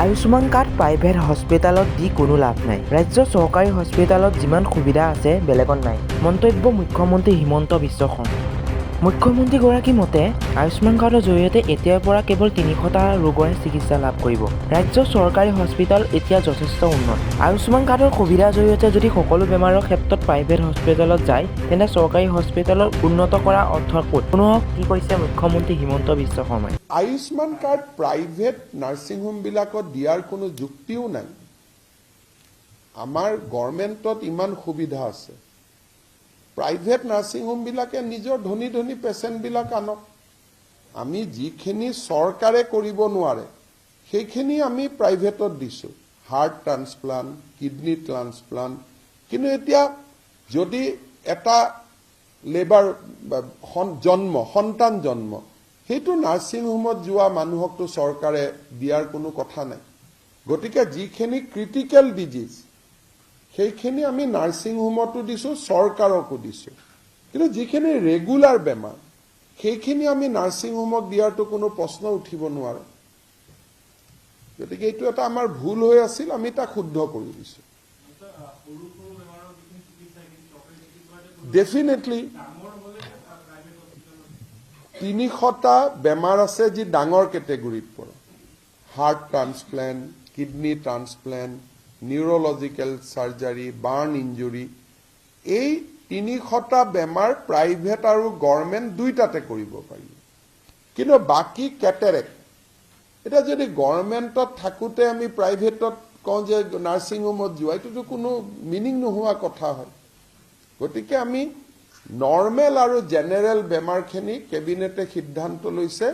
Ayushman card private হস্পিটেলত দি কোনো লাভ নাই। ৰাজ্য চৰকাৰী হস্পিটেলত যিমান সুবিধা আছে বেলেগত নাই। মন্তব্য মুখ্যমন্ত্ৰী হিমন্ত বিশ্ব শৰ্মা। মুখ্যমন্ত্ৰীগৰাকীৰ মতে আয়ুষ্মান কাৰ্ডৰ জৰিয়তে এতিয়াৰ পৰা কেৱল ৩০০টা ৰোগৰে চিকিৎসা লাভ কৰিব। ৰাজ্য চৰকাৰী হস্পিটেল এতিয়া যথেষ্ট উন্নত। আয়ুষ্মান কাৰ্ডৰ সুবিধাৰ জৰিয়তে যদি সকলো বেমাৰৰ ক্ষেত্ৰত প্ৰাইভেট হস্পিটেলত যায় তেন্তে চৰকাৰী হস্পিটেলত উন্নত কৰাৰ অৰ্থ ক'ত? পুনঃ কি কৈছে মুখ্যমন্ত্ৰী হিমন্ত বিশ্ব শৰ্মাই। আয়ুষ্মান কাৰ্ড প্ৰাইভেট নাৰ্ছিং হোমবিলাকত দিয়াৰ কোনো যুক্তিও নাই। আমাৰ গভৰ্ণমেণ্টত ইমান সুবিধা আছে। প্ৰাইভেট নাৰ্ছিং হোমবিলাকে নিজৰ ধনী ধনী পেচেণ্টবিলাক আনক। আমি যিখিনি চৰকাৰে কৰিব নোৱাৰে সেইখিনি আমি প্ৰাইভেটত দিছোঁ। Heart transplant, kidney transplant. কিন্তু এতিয়া যদি এটা সন্তান জন্ম সেইটো নাৰ্ছিং হোমত যোৱা মানুহকতো চৰকাৰে দিয়াৰ কোনো কথা নাই। গতিকে যিখিনি ক্ৰিটিকেল ডিজিজ সেইখিনি আমি নাৰ্ছিং হোমতো দিছোঁ, চৰকাৰকো দিছোঁ। কিন্তু যিখিনি ৰেগুলাৰ বেমাৰ সেইখিনি আমি নাৰ্ছিং হোমক দিয়াৰতো কোনো প্ৰশ্ন উঠিব নোৱাৰে। গতিকে এইটো এটা আমাৰ ভুল হৈ আছিল, আমি তাক শুদ্ধ কৰি দিছোঁ। ডেফিনেটলি ৩০০টা বেমাৰ আছে যি ডাঙৰ কেটেগৰীত পৰে। Heart transplant, kidney transplant, neurological surgery, burn injury, এই ৩০০টা বেমাৰ প্ৰাইভেট আৰু গভৰ্ণমেণ্ট দুইটাতে কৰিব পাৰি। কিন্তু বাকী কেটেৰেক্ট, এতিয়া যদি গভৰ্ণমেণ্টত থাকোঁতে আমি প্ৰাইভেটত কওঁ যে নাৰ্ছিং হোমত যোৱা, এইটোতো কোনো মিনিং নোহোৱা কথা হয়। গতিকে আমি নৰ্মেল আৰু জেনেৰেল বেমাৰখিনি কেবিনেটে সিদ্ধান্ত লৈছে